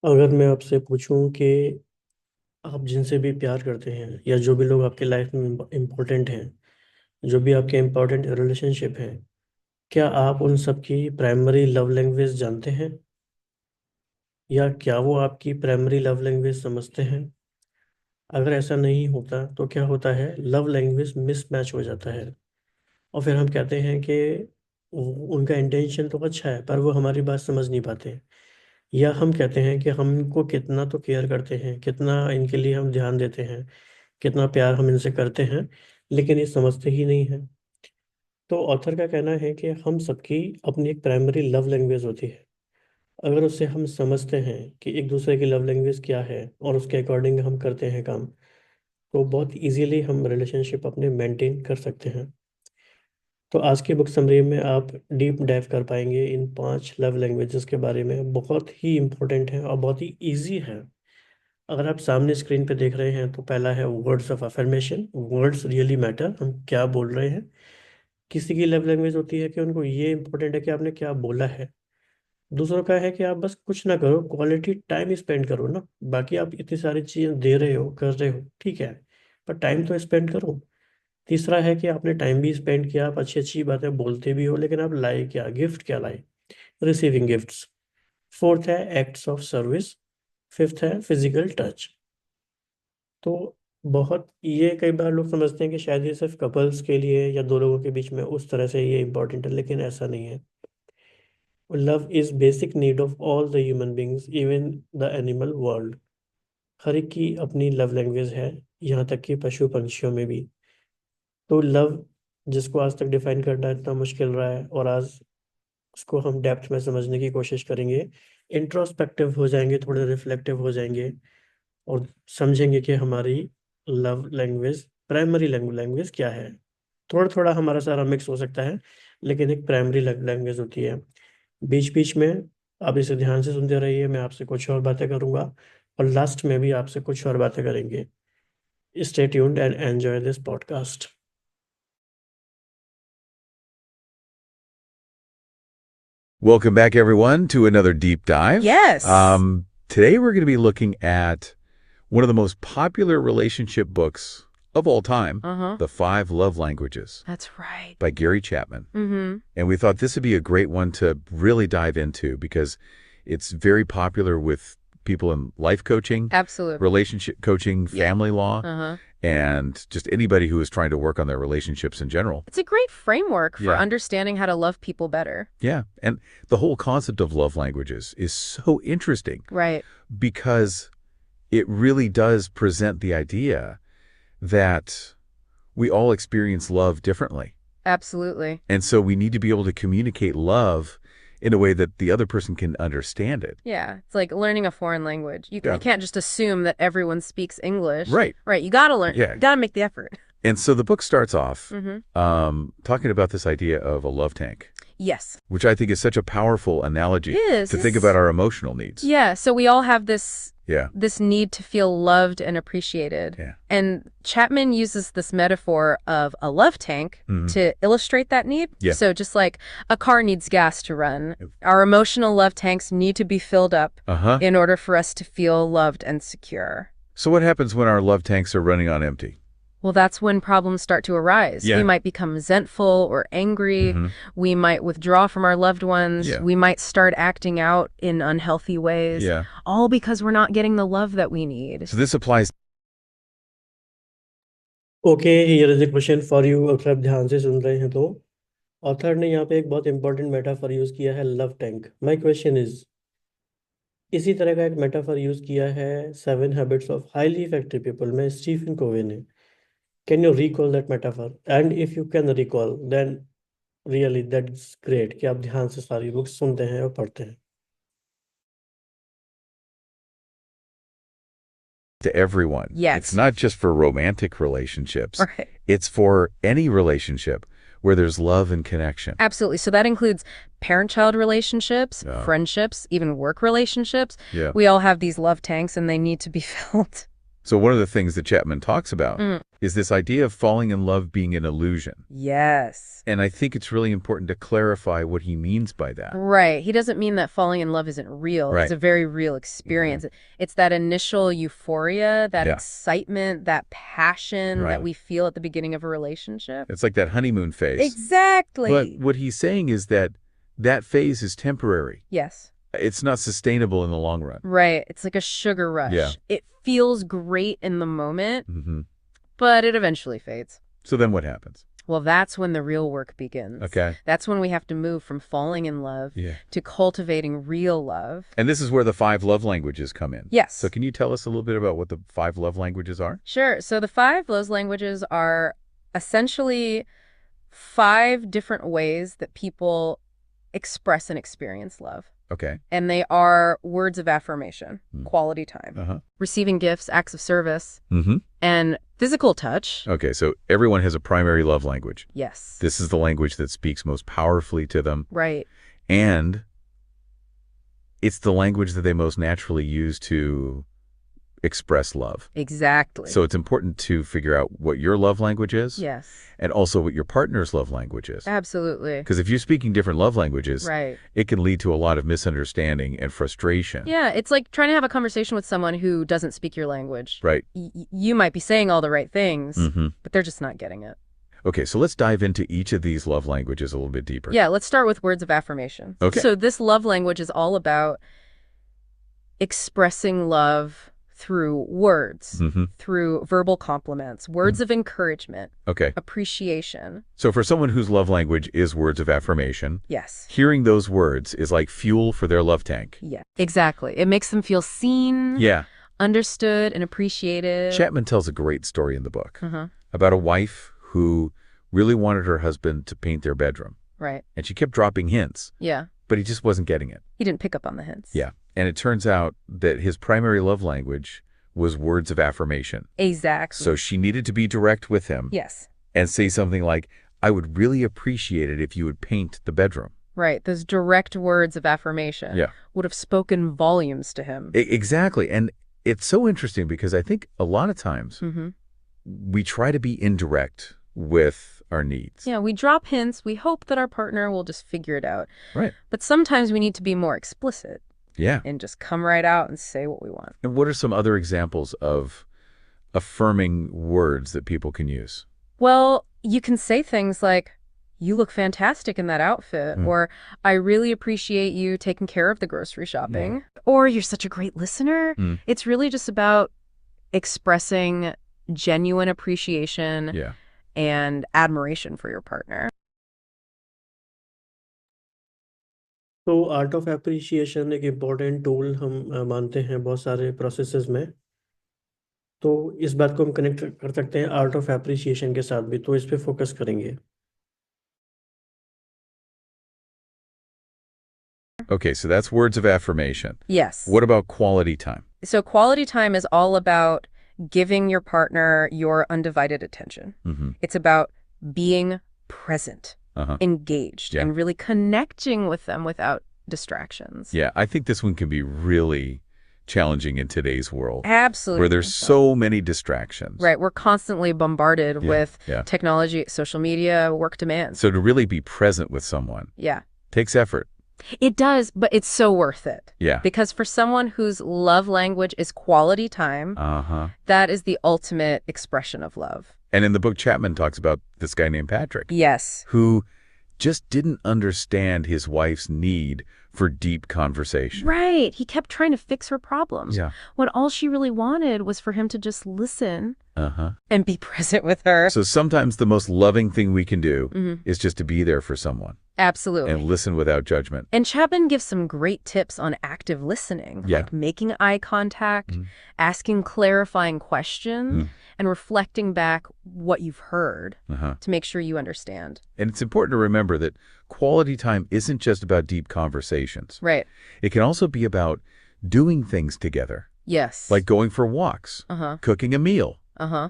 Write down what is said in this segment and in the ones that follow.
अगर मैं आपसे पूछूं कि आप जिनसे भी प्यार करते हैं या जो भी लोग आपके लाइफ में इम्पोर्टेंट हैं, जो भी आपके इम्पोर्टेंट रिलेशनशिप हैं, क्या आप उन सब की प्राइमरी लव लैंग्वेज जानते हैं? या क्या वो आपकी प्राइमरी लव लैंग्वेज समझते हैं? अगर ऐसा नहीं होता तो क्या होता है, लव लैंग्वेज मिसमैच हो जाता है। और फिर हम कहते हैं कि उनका इंटेंशन तो अच्छा है पर वो हमारी बात समझ नहीं पाते। या हम कहते हैं कि हम इनको कितना तो केयर करते हैं, कितना इनके लिए हम ध्यान देते हैं, कितना प्यार हम इनसे करते हैं, लेकिन ये समझते ही नहीं है। तो ऑथर का कहना है कि हम सबकी अपनी एक प्राइमरी लव लैंग्वेज होती है। अगर उससे हम समझते हैं कि एक दूसरे की लव लैंग्वेज क्या है और उसके अकॉर्डिंग हम करते हैं काम, तो बहुत इजीली हम रिलेशनशिप अपने मेंटेन कर सकते हैं। तो आज की बुक समरी में आप डीप डाइव कर पाएंगे इन 5 लव लैंग्वेजेस के बारे में। बहुत ही इंपॉर्टेंट है और बहुत ही इजी है। अगर आप सामने स्क्रीन पे देख रहे हैं तो पहला है words of affirmation. Words really matter, हम क्या बोल रहे हैं। किसी की लव लैंग्वेज होती है कि उनको ये इंपॉर्टेंट है कि आपने क्या बोला है। दूसरों का है कि आप बस कुछ ना करो, क्वालिटी टाइम स्पेंड करो ना। बाकी आप इतनी सारी चीज़ें दे रहे हो, कर रहे हो, ठीक है, पर टाइम तो स्पेंड करो। तीसरा है कि आपने टाइम भी स्पेंड किया, आप अच्छी अच्छी बातें बोलते भी हो, लेकिन आप लाए क्या, गिफ्ट क्या लाए? Receiving gifts. फोर्थ है एक्ट्स ऑफ सर्विस। फिफ्थ है फिजिकल टच। तो बहुत ये कई बार लोग समझते हैं कि शायद ये सिर्फ कपल्स के लिए या दो लोगों के बीच में उस तरह से ये इंपॉर्टेंट है, लेकिन ऐसा नहीं है। Love is basic need of all the human beings, even the animal world. हर एक की अपनी लव लैंग्वेज है, यहाँ तक कि पशु पंछियों में भी। तो लव, जिसको आज तक डिफाइन करना इतना मुश्किल रहा है, और आज उसको हम डेप्थ में समझने की कोशिश करेंगे, इंट्रोस्पेक्टिव हो जाएंगे, थोड़े रिफ्लेक्टिव हो जाएंगे, और समझेंगे कि हमारी लव लैंग्वेज, प्राइमरी लैंग्वेज क्या है। थोड़ा थोड़ा हमारा सारा मिक्स हो सकता है, लेकिन एक प्राइमरी लैंग्वेज होती है। बीच बीच में आप इसे ध्यान से सुनते रहिए, मैं आपसे कुछ और बातें करूंगा और लास्ट में भी आपसे कुछ और बातें करेंगे। Stay tuned and enjoy this podcast. Welcome back, everyone, to another deep dive. Yes. Today we're going to be looking at one of the most popular relationship books of all time, Uh-huh. The Five Love Languages That's right. by Gary Chapman. Mm-hmm. And we thought this would be a great one to really dive into because it's very popular with people in life coaching, Absolutely. relationship coaching, Yeah. family law, Uh-huh. and just anybody who is trying to work on their relationships in general. It's a great framework for Yeah. understanding how to love people better. Yeah. And the whole concept of love languages is so interesting Right. because it really does present the idea that we all experience love differently. Absolutely. And so we need to be able to communicate love in a way that the other person can understand it. Yeah. It's like learning a foreign language. You Yeah. can't just assume that everyone speaks English. Right. Right. You gotta learn. Yeah. You gotta make the effort. And so the book starts off Mm-hmm. talking about this idea of a love tank, Yes. which I think is such a powerful analogy It is. to think about our emotional needs. Yeah. So we all have this Yeah. need to feel loved and appreciated. Yeah. And Chapman uses this metaphor of a love tank to illustrate that need. Yeah. So just like a car needs gas to run, our emotional love tanks need to be filled up Uh-huh. in order for us to feel loved and secure. So what happens when our love tanks are running on empty? Well, that's when problems start to arise. Yeah. We might become resentful or angry. We might withdraw from our loved ones. Yeah. We might start acting out in unhealthy ways. Yeah. All because we're not getting the love that we need. So this applies. Okay, here is the question for you. अगर आप ध्यान से सुन रहे हैं तो author ने यहाँ पे एक बहुत इंपॉर्टेंट मेटाफर यूज किया है, love tank. My question is, इसी तरह का एक मेटाफर यूज किया है 7 habits of highly effective people में स्टीफन कोवे ने। Can you recall that metaphor? And if you can recall then really that's great कि आप ध्यान से सारी बुक्स सुनते हैं और पढ़ते हैं। To everyone. Yes. It's not just for romantic relationships. Right. It's for any relationship where there's love and connection. Absolutely. So that includes parent-child relationships, Yeah. friendships, even work relationships. Yeah. We all have these love tanks and they need to be filled. So one of the things that Chapman talks about is this idea of falling in love being an illusion. Yes. And I think it's really important to clarify what he means by that. Right. He doesn't mean that falling in love isn't real. Right. It's a very real experience. It's that initial euphoria, that Yeah. excitement, that passion Right. that we feel at the beginning of a relationship. It's like that honeymoon phase. Exactly. But what he's saying is that that phase is temporary. Yes. It's not sustainable in the long run. Right. It's like a sugar rush. Yeah. It feels great in the moment, Mm-hmm. but it eventually fades. So then what happens? Well, that's when the real work begins. Okay. That's when we have to move from falling in love Yeah. to cultivating real love. And this is where the 5 love languages come in. Yes. So can you tell us a little bit about what the 5 love languages are? Sure. So the 5 love languages are essentially 5 different ways that people express and experience love. Okay. And they are words of affirmation, quality time, Uh-huh. receiving gifts, acts of service, Mm-hmm. and physical touch. Okay, so everyone has a primary love language. Yes. This is the language that speaks most powerfully to them. Right. And it's the language that they most naturally use to express love. Exactly. So it's important to figure out what your love language is. Yes. And also what your partner's love language is. Absolutely. Because if you're speaking different love languages, Right. it can lead to a lot of misunderstanding and frustration. Yeah, it's like trying to have a conversation with someone who doesn't speak your language. Right. You might be saying all the right things, Mm-hmm. but they're just not getting it. Okay, so let's dive into each of these love languages a little bit deeper. Yeah, let's start with words of affirmation. Okay. So this love language is all about expressing love through words, Mm-hmm. through verbal compliments, words of encouragement, Okay. appreciation. So for someone whose love language is words of affirmation, Yes. hearing those words is like fuel for their love tank. Yeah, exactly. It makes them feel seen, Yeah. understood, and appreciated. Chapman tells a great story in the book Uh-huh. about a wife who really wanted her husband to paint their bedroom. Right. And she kept dropping hints, Yeah. but he just wasn't getting it. He didn't pick up on the hints. Yeah. And it turns out that his primary love language was words of affirmation. Exactly. So she needed to be direct with him Yes. and say something like, I would really appreciate it if you would paint the bedroom. Right. Those direct words of affirmation Yeah. would have spoken volumes to him. Exactly. And it's so interesting because I think a lot of times Mm-hmm. we try to be indirect with our needs. Yeah, we drop hints. We hope that our partner will just figure it out. Right. But sometimes we need to be more explicit Yeah. and just come right out and say what we want. And what are some other examples of affirming words that people can use? Well, you can say things like, you look fantastic in that outfit, or I really appreciate you taking care of the grocery shopping, or you're such a great listener. It's really just about expressing genuine appreciation Yeah. and admiration for your partner. तो art of appreciation एक important tool हम मानते हैं बहुत सारे processes में। तो इस बात को हम कनेक्ट कर सकते हैं आर्ट ऑफ एप्रिसिएशन के साथ भी, तो इस पे फोकस करेंगे। Okay, so that's words of affirmation. Yes. What about quality time? So quality time is all about giving your partner your undivided attention. Mm-hmm. It's about being present, Uh-huh. engaged, Yeah. and really connecting with them without distractions. Yeah, I think this one can be really challenging in today's world, Absolutely. where there's so many distractions. Right. We're constantly bombarded with yeah. technology, social media, work demands. So to really be present with someone Yeah. takes effort. It does, but it's so worth it. Yeah. Because for someone whose love language is quality time, Uh-huh. that is the ultimate expression of love. And in the book, Chapman talks about this guy named Patrick, Yes. who just didn't understand his wife's need for deep conversation. Right. He kept trying to fix her problems. Yeah. When all she really wanted was for him to just listen Uh-huh. and be present with her. So sometimes the most loving thing we can do Mhm. is just to be there for someone Absolutely. and listen without judgment. And Chapman gives some great tips on active listening, Yeah. like making eye contact, asking clarifying questions, and reflecting back what you've heard Uh-huh. to make sure you understand. And it's important to remember that quality time isn't just about deep conversations. Right. It can also be about doing things together, Yes. like going for walks, Uh-huh. cooking a meal, Uh-huh.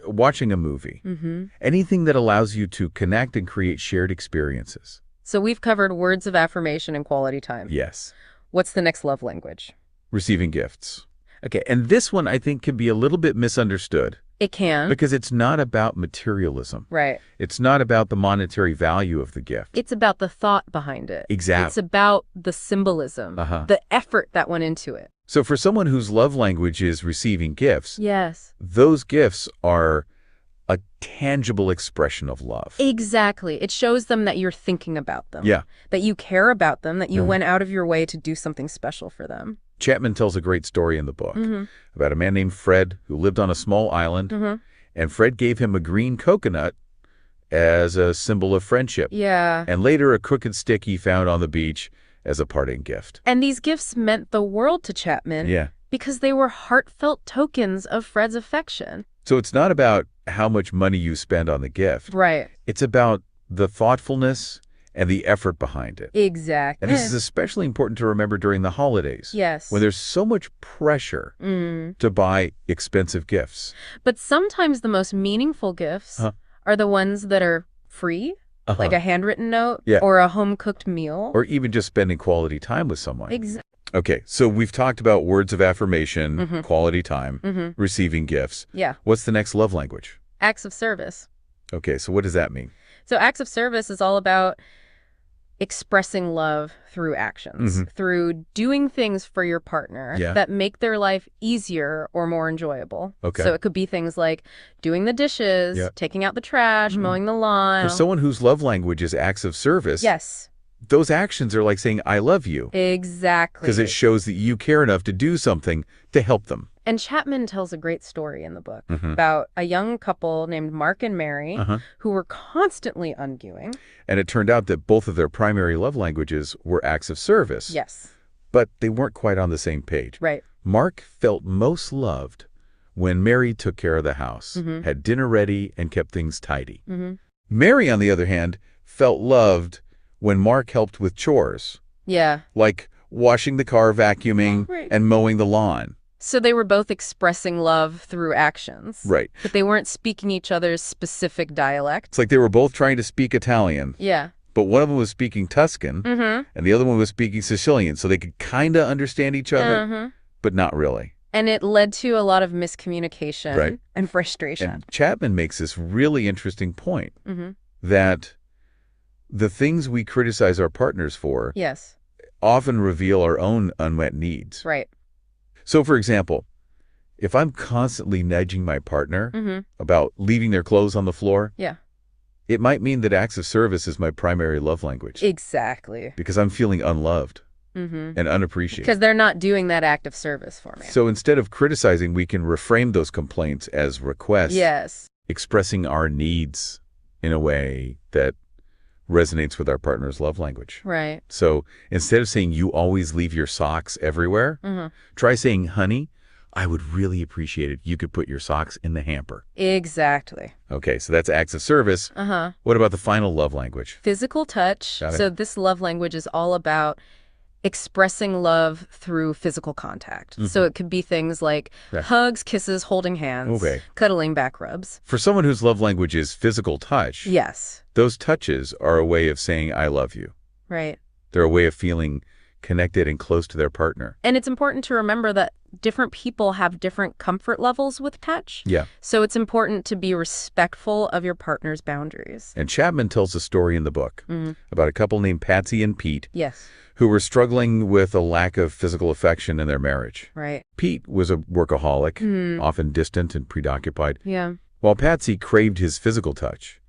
watching a movie, Mm-hmm. anything that allows you to connect and create shared experiences. So we've covered words of affirmation and quality time. Yes. What's the next love language? Receiving gifts. Okay, and this one I think can be a little bit misunderstood It can. because it's not about materialism. Right. It's not about the monetary value of the gift. It's about the thought behind it. Exactly. It's about the symbolism, the effort that went into it. So for someone whose love language is receiving gifts, Yes. those gifts are a tangible expression of love. Exactly. It shows them that you're thinking about them. Yeah. That you care about them, that you went out of your way to do something special for them. Chapman tells a great story in the book about a man named Fred who lived on a small island, and Fred gave him a green coconut as a symbol of friendship. Yeah. And later a crooked stick he found on the beach as a parting gift. And these gifts meant the world to Chapman. Yeah. Because they were heartfelt tokens of Fred's affection. So it's not about how much money you spend on the gift. Right. It's about the thoughtfulness and the effort behind it. Exactly. And this is especially important to remember during the holidays. Yes. When there's so much pressure to buy expensive gifts. But sometimes the most meaningful gifts are the ones that are free, like a handwritten note or a home-cooked meal. Or even just spending quality time with someone. Exactly. Okay, so we've talked about words of affirmation, quality time, receiving gifts. Yeah. What's the next love language? Acts of service. Okay, so what does that mean? So acts of service is all about expressing love through actions, through doing things for your partner that make their life easier or more enjoyable. Okay. So it could be things like doing the dishes, taking out the trash, mowing the lawn. For someone whose love language is acts of service, Yes. those actions are like saying, I love you. Exactly. Because it shows that you care enough to do something to help them. And Chapman tells a great story in the book about a young couple named Mark and Mary who were constantly arguing. And it turned out that both of their primary love languages were acts of service. Yes. But they weren't quite on the same page. Right. Mark felt most loved when Mary took care of the house, had dinner ready, and kept things tidy. Mary, on the other hand, felt loved when Mark helped with chores. Yeah. Like washing the car, vacuuming, and mowing the lawn. So they were both expressing love through actions. Right. But they weren't speaking each other's specific dialect. It's like they were both trying to speak Italian. Yeah. But one of them was speaking Tuscan, and the other one was speaking Sicilian. So they could kind of understand each other, but not really. And it led to a lot of miscommunication and frustration. And Chapman makes this really interesting point that the things we criticize our partners for often reveal our own unmet needs. Right. So, for example, if I'm constantly nudging my partner about leaving their clothes on the floor, it might mean that acts of service is my primary love language. Exactly. Because I'm feeling unloved and unappreciated. Because they're not doing that act of service for me. So instead of criticizing, we can reframe those complaints as requests. Yes. Expressing our needs in a way that resonates with our partner's love language. Right. So instead of saying, you always leave your socks everywhere, try saying, honey, I would really appreciate it. You could put your socks in the hamper. Exactly. Okay, so that's acts of service. What about the final love language? Physical touch. Got it. So this love language is all about expressing love through physical contact. So it could be things like hugs, kisses, holding hands, cuddling, back rubs. For someone whose love language is physical touch, Yes. those touches are a way of saying, I love you. Right. They're a way of feeling connected and close to their partner. And it's important to remember that different people have different comfort levels with touch. Yeah. So it's important to be respectful of your partner's boundaries. And Chapman tells a story in the book about a couple named Patsy and Pete Yes. who were struggling with a lack of physical affection in their marriage. Right. Pete was a workaholic, often distant and preoccupied, Yeah. while Patsy craved his physical touch.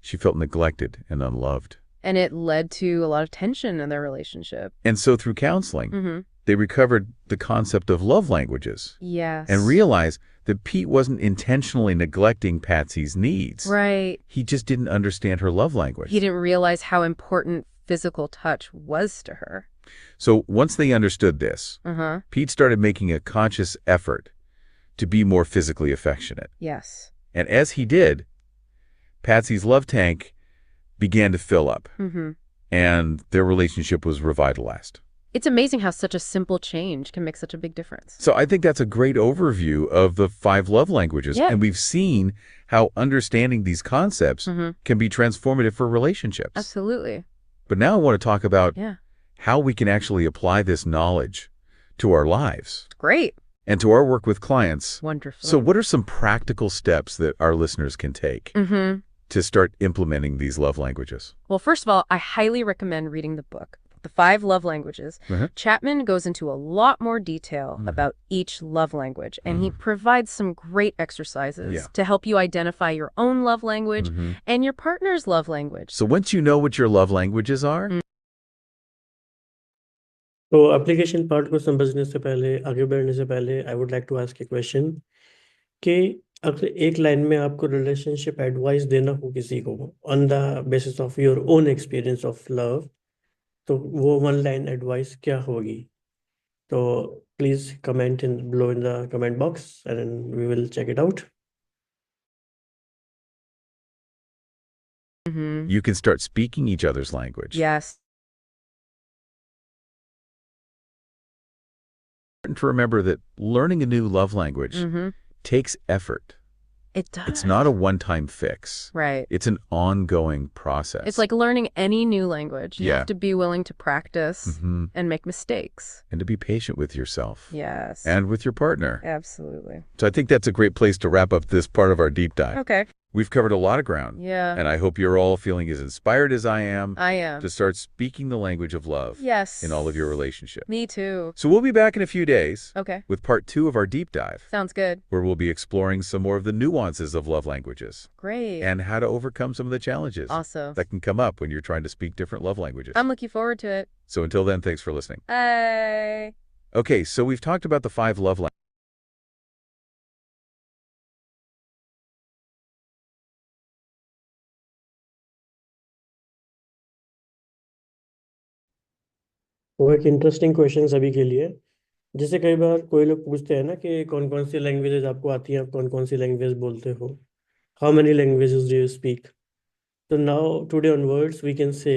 She felt neglected and unloved. And it led to a lot of tension in their relationship. And so through counseling, they recovered the concept of love languages Yes. and realized that Pete wasn't intentionally neglecting Patsy's needs. Right. He just didn't understand her love language. He didn't realize how important physical touch was to her. So once they understood this, Pete started making a conscious effort to be more physically affectionate. Yes. And as he did, Patsy's love tank began to fill up, and their relationship was revitalized. It's amazing how such a simple change can make such a big difference. So I think that's a great overview of the 5 love languages. Yeah. And we've seen how understanding these concepts can be transformative for relationships. Absolutely. But now I want to talk about Yeah. how we can actually apply this knowledge to our lives. Great. and to our work with clients. Wonderful. So what are some practical steps that our listeners can take to start implementing these love languages? Well, first of all, I highly recommend reading the book, The 5 Love Languages. Chapman goes into a lot more detail about each love language, and he provides some great exercises to help you identify your own love language and your partner's love language. So once you know what your love languages are, तो application part को समझने से पहले, आगे बढ़ने से पहले, I would like to ask a question कि अगर एक लाइन में आपको रिलेशनशिप एडवाइस देना हो किसी को on the basis of your own experience of love, तो वो वन लाइन एडवाइस क्या होगी? तो please comment in below in the comment box and we will check it out. you can start speaking each other's language. Yes. Important to remember that learning a new love language takes effort. It does. It's not a one-time fix. Right. It's an ongoing process. It's like learning any new language. You Yeah. have to be willing to practice and make mistakes. And to be patient with yourself. Yes. And with your partner. Absolutely. So I think that's a great place to wrap up this part of our deep dive. Okay. We've covered a lot of ground. Yeah. And I hope you're all feeling as inspired as I am I am. to start speaking the language of love Yes. in all of your relationships. Me too. So we'll be back in a few days Okay. with part 2 of our deep dive, Sounds good. where we'll be exploring some more of the nuances of love languages Great. and how to overcome some of the challenges Awesome. that can come up when you're trying to speak different love languages. I'm looking forward to it. So until then, thanks for listening. Bye. Okay, so we've talked about the 5 love languages. वो एक interesting question सभी के लिए. जैसे कई बार कोई लोग पूछते हैं ना कि कौन कौन सी लैंग्वेजेस आपको आती हैं, आप कौन कौन सी लैंग्वेज बोलते हो, how many languages do you speak. तो now today onwards we can say,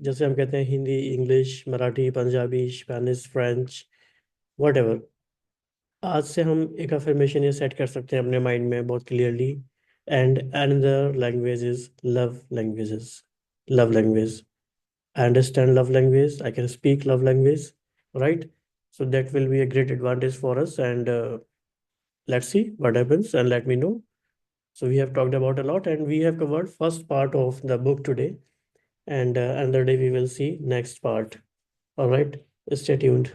जैसे हम कहते हैं Hindi, English, Marathi, Punjabi, Spanish, French, whatever, आज से हम एक अफर्मेशन ये सेट कर सकते हैं अपने माइंड में बहुत clearly. And another language is love languages. Love language, I understand love language, I can speak love language, right? So that will be a great advantage for us, and let's see what happens and let me know. So we have talked about a lot and we have covered first part of the book today, and another day we will see next part. All right, stay tuned.